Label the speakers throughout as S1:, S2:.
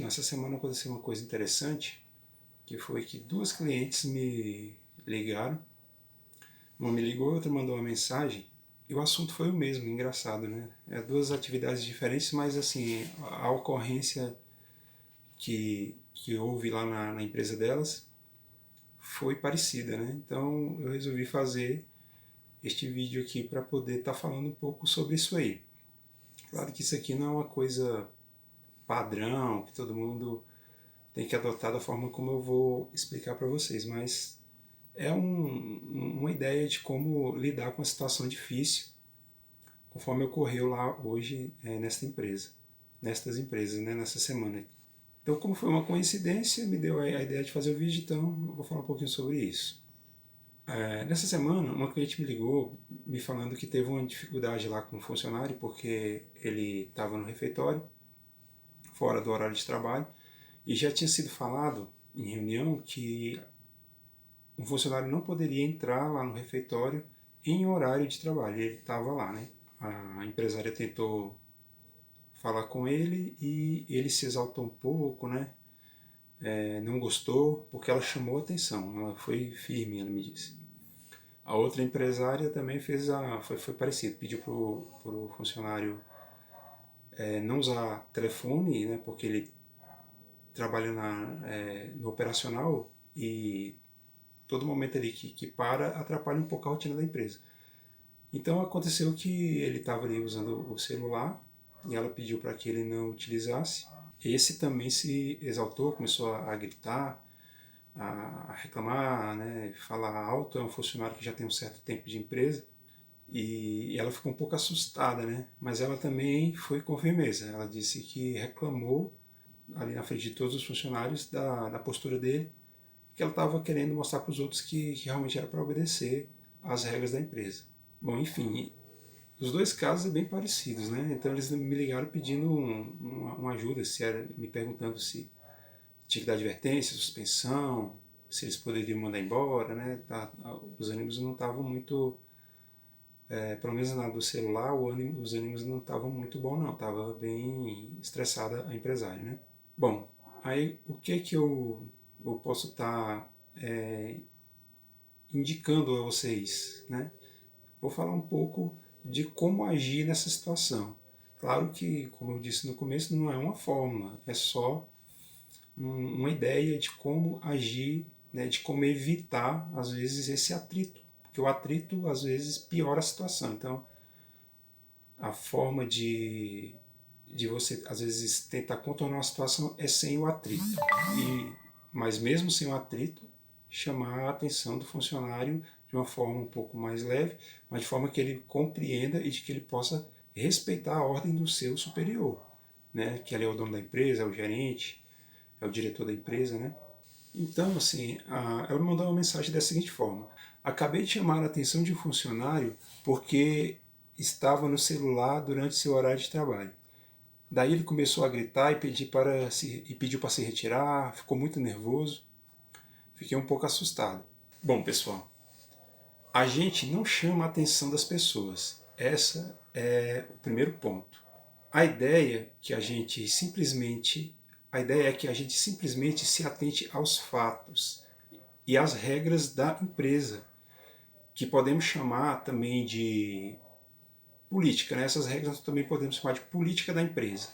S1: Nessa semana aconteceu uma coisa interessante, que foi que duas clientes me ligaram. Uma me ligou, outra mandou uma mensagem, e o assunto foi o mesmo, engraçado, né? É duas atividades diferentes, mas assim, a ocorrência que houve lá na empresa delas foi parecida, né? Então eu resolvi fazer este vídeo aqui para poder estar falando um pouco sobre isso aí. Claro que isso aqui não é uma coisa padrão, que todo mundo tem que adotar da forma como eu vou explicar para vocês, mas é uma ideia de como lidar com a situação difícil, conforme ocorreu lá hoje nestas empresas, né, nessa semana. Então, como foi uma coincidência, me deu a ideia de fazer o vídeo, então eu vou falar um pouquinho sobre isso. Nessa semana, uma cliente me ligou me falando que teve uma dificuldade lá com um funcionário, porque ele estava no refeitório, fora do horário de trabalho, e já tinha sido falado em reunião que um funcionário não poderia entrar lá no refeitório em horário de trabalho. Ele estava lá, né? A empresária tentou falar com ele e ele se exaltou um pouco, né? Não gostou porque ela chamou a atenção. Ela foi firme, ela me disse. A outra empresária também foi parecido, pediu para o funcionário não usar telefone, né? Porque ele trabalha no operacional e todo momento ali que para atrapalha um pouco a rotina da empresa. Então aconteceu que ele estava ali usando o celular e ela pediu para que ele não utilizasse. Esse também se exaltou, começou a gritar, a reclamar, né, falar alto. É um funcionário que já tem um certo tempo de empresa e ela ficou um pouco assustada, né? Mas ela também foi com firmeza. Ela disse que reclamou ali na frente de todos os funcionários da postura dele, que ela estava querendo mostrar para os outros que realmente era para obedecer às regras da empresa. Bom, enfim, os dois casos são bem parecidos, né? Então eles me ligaram pedindo uma ajuda, me perguntando se tinha que dar advertência, suspensão, se eles poderiam mandar embora, né? Os ânimos não estavam muito, pelo menos na do celular, os ânimos não estavam muito bons não, estava bem estressada a empresária, né? Bom, aí o que eu posso estar indicando a vocês, né? Vou falar um pouco de como agir nessa situação. Claro que, como eu disse no começo, não é uma fórmula, é só uma ideia de como agir, né, de como evitar, às vezes, esse atrito, porque o atrito, às vezes, piora a situação. Então, a forma de você, às vezes, tentar contornar uma situação é sem o atrito. Mas mesmo sem o atrito, chamar a atenção do funcionário de uma forma um pouco mais leve, mas de forma que ele compreenda e de que ele possa respeitar a ordem do seu superior, né? Que ele é o dono da empresa, é o gerente, é o diretor da empresa, né? Então, assim, ela me mandou uma mensagem da seguinte forma: acabei de chamar a atenção de um funcionário porque estava no celular durante seu horário de trabalho. Daí ele começou a gritar e pediu para se retirar, ficou muito nervoso. Fiquei um pouco assustado. Bom, pessoal, a gente não chama a atenção das pessoas. Essa é o primeiro ponto. A ideia é que a gente simplesmente se atente aos fatos e às regras da empresa, que podemos chamar também de política, né? Essas regras nós também podemos chamar de política da empresa.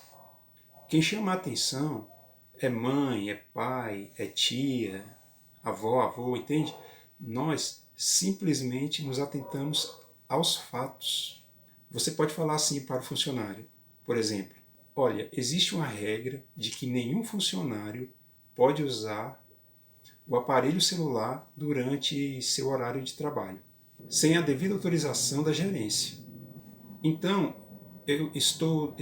S1: Quem chama a atenção é mãe, é pai, é tia, avó, avô, entende? Nós simplesmente nos atentamos aos fatos. Você pode falar assim para o funcionário, por exemplo: olha, existe uma regra de que nenhum funcionário pode usar o aparelho celular durante seu horário de trabalho, sem a devida autorização da gerência. Então, eu estou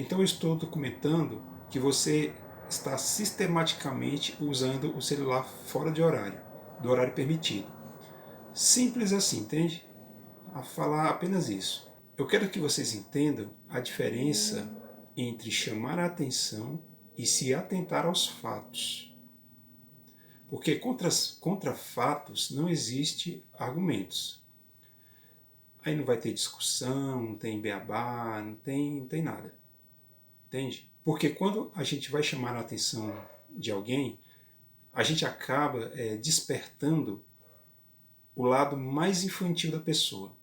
S1: documentando que você está sistematicamente usando o celular fora de horário, do horário permitido. Simples assim, entende? A falar apenas isso. Eu quero que vocês entendam a diferença entre chamar a atenção e se atentar aos fatos. Porque contra fatos não existe argumentos. Aí não vai ter discussão, não tem beabá, não tem nada. Entende? Porque quando a gente vai chamar a atenção de alguém, a gente acaba despertando o lado mais infantil da pessoa.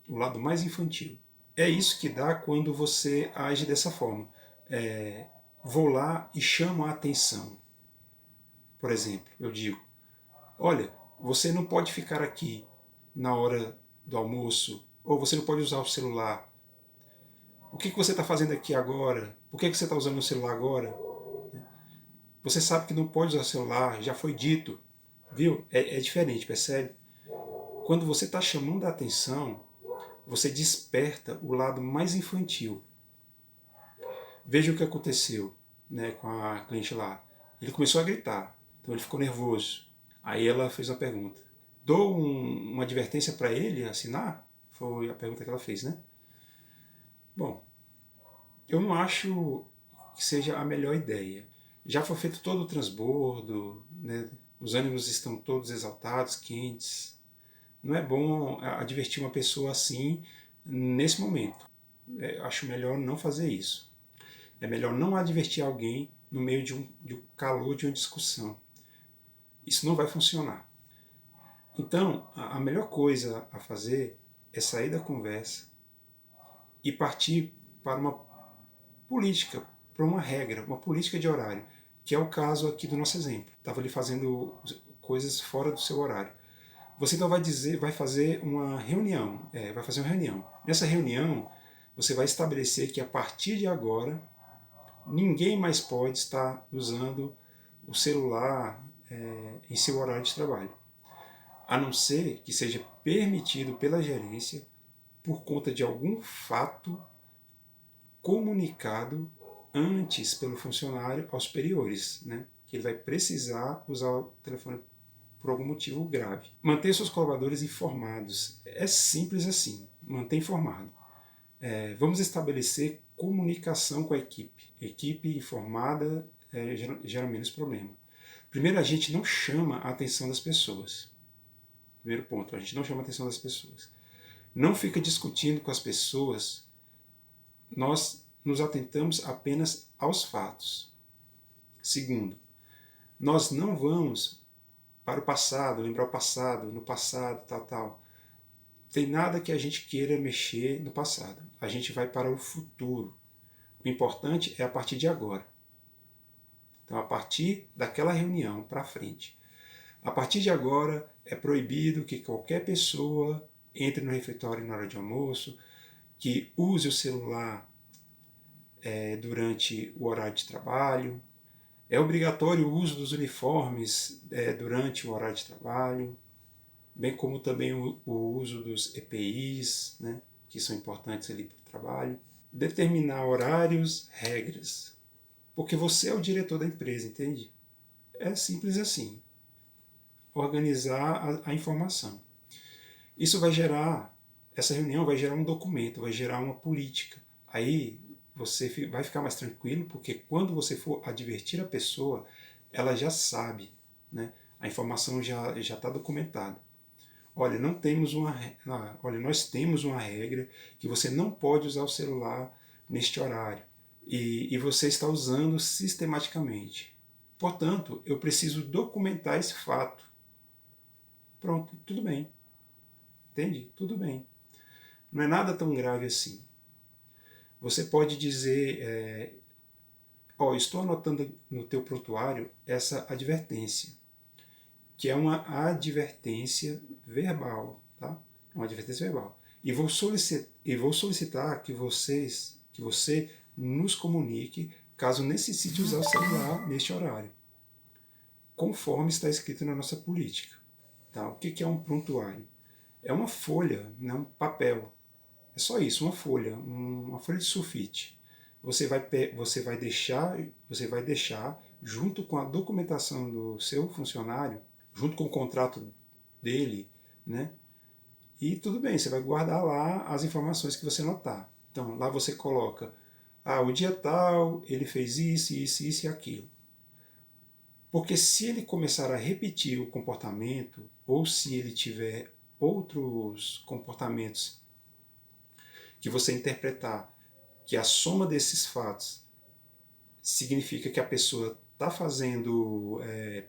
S1: O lado mais infantil. É isso que dá quando você age dessa forma. Vou lá e chamo a atenção. Por exemplo, eu digo, olha, você não pode ficar aqui na hora do almoço, ou você não pode usar o celular. O que você está fazendo aqui agora? Por que você está usando o celular agora? Você sabe que não pode usar o celular, já foi dito. Viu? É diferente, percebe? Quando você está chamando a atenção, você desperta o lado mais infantil. Veja o que aconteceu, né, com a cliente lá. Ele começou a gritar, então ele ficou nervoso. Aí ela fez uma pergunta. Dou uma advertência para ele assinar? Foi a pergunta que ela fez, né? Bom, eu não acho que seja a melhor ideia. Já foi feito todo o transbordo, né? Os ânimos estão todos exaltados, quentes. Não é bom advertir uma pessoa assim nesse momento. Acho melhor não fazer isso. É melhor não advertir alguém no meio de um calor de uma discussão. Isso não vai funcionar. Então, a melhor coisa a fazer é sair da conversa e partir para uma política, para uma regra, uma política de horário, que é o caso aqui do nosso exemplo. Estava ali fazendo coisas fora do seu horário. Você então vai fazer uma reunião, vai fazer uma reunião. Nessa reunião, você vai estabelecer que a partir de agora, ninguém mais pode estar usando o celular em seu horário de trabalho, a não ser que seja permitido pela gerência por conta de algum fato comunicado antes pelo funcionário aos superiores, né? Que ele vai precisar usar o telefone por algum motivo grave. Manter seus colaboradores informados. É simples assim, manter informado. Vamos estabelecer comunicação com a equipe. Equipe informada gera menos problema. Primeiro, a gente não chama a atenção das pessoas. Primeiro ponto, a gente não chama a atenção das pessoas. Não fica discutindo com as pessoas, nós nos atentamos apenas aos fatos. Segundo, nós não vamos para o passado, lembrar o passado, no passado, tal. Tem nada que a gente queira mexer no passado. A gente vai para o futuro. O importante é a partir de agora. Então, a partir daquela reunião para frente. A partir de agora, é proibido que qualquer pessoa entre no refeitório na hora de almoço, que use o celular durante o horário de trabalho. É obrigatório o uso dos uniformes durante o horário de trabalho, bem como também o uso dos EPIs, né, que são importantes ali para o trabalho. Determinar horários, regras, porque você é o diretor da empresa, entende? É simples assim. Organizar a informação. Isso vai gerar, essa reunião vai gerar um documento, vai gerar uma política. Aí você vai ficar mais tranquilo, porque quando você for advertir a pessoa, ela já sabe, né? A informação já está documentada. Olha, olha, nós temos uma regra que você não pode usar o celular neste horário e você está usando sistematicamente. Portanto, eu preciso documentar esse fato. Pronto, tudo bem. Entende? Tudo bem. Não é nada tão grave assim. Você pode dizer, estou anotando no teu prontuário essa advertência, que é uma advertência verbal, tá? Uma advertência verbal. E vou solicitar que você nos comunique caso necessite usar o celular neste horário, conforme está escrito na nossa política. Tá? O que é um prontuário? É uma folha, né, um papel. É só isso, uma folha de sulfite. Você vai deixar junto com a documentação do seu funcionário, junto com o contrato dele, né? E tudo bem, você vai guardar lá as informações que você notar. Então, lá você coloca, o dia tal, ele fez isso e aquilo. Porque se ele começar a repetir o comportamento, ou se ele tiver outros comportamentos que você interpretar que a soma desses fatos significa que a pessoa está fazendo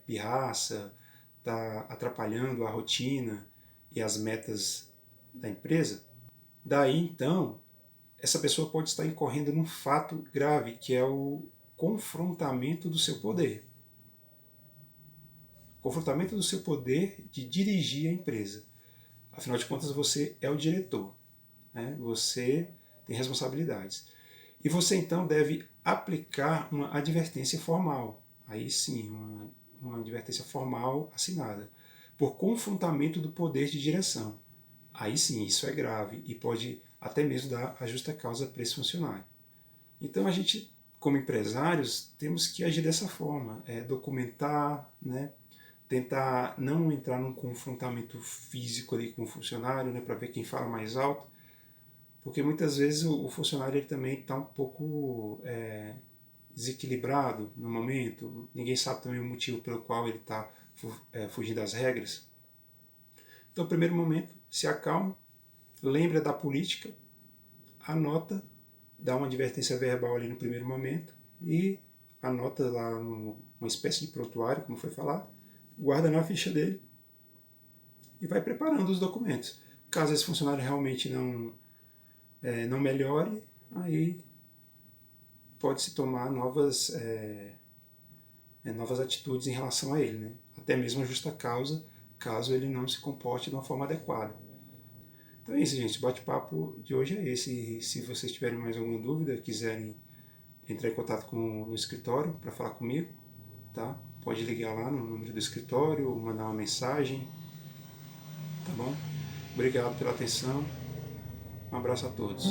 S1: pirraça, está atrapalhando a rotina e as metas da empresa, daí então essa pessoa pode estar incorrendo num fato grave, que é o confrontamento do seu poder. Confrontamento do seu poder de dirigir a empresa. Afinal de contas, você é o diretor, né? Você tem responsabilidades. E você então deve aplicar uma advertência formal. Aí sim, uma advertência formal assinada, por confrontamento do poder de direção. Aí sim, isso é grave e pode até mesmo dar a justa causa para esse funcionário. Então a gente, como empresários, temos que agir dessa forma, documentar, né? Tentar não entrar num confrontamento físico ali com o funcionário, né? Para ver quem fala mais alto, porque muitas vezes o funcionário ele também está um pouco desequilibrado no momento, ninguém sabe também o motivo pelo qual ele está fugindo das regras. Então, no primeiro momento, se acalma, lembra da política, anota, dá uma advertência verbal ali no primeiro momento e anota lá uma espécie de prontuário, como foi falado, guarda na ficha dele e vai preparando os documentos. Caso esse funcionário realmente não melhore, aí pode-se tomar novas atitudes em relação a ele, né? Até mesmo a justa causa, caso ele não se comporte de uma forma adequada. Então é isso, gente. O bate-papo de hoje é esse. E se vocês tiverem mais alguma dúvida, quiserem entrar em contato no escritório para falar comigo, tá? Pode ligar lá no número do escritório, mandar uma mensagem, tá bom? Obrigado pela atenção. Um abraço a todos.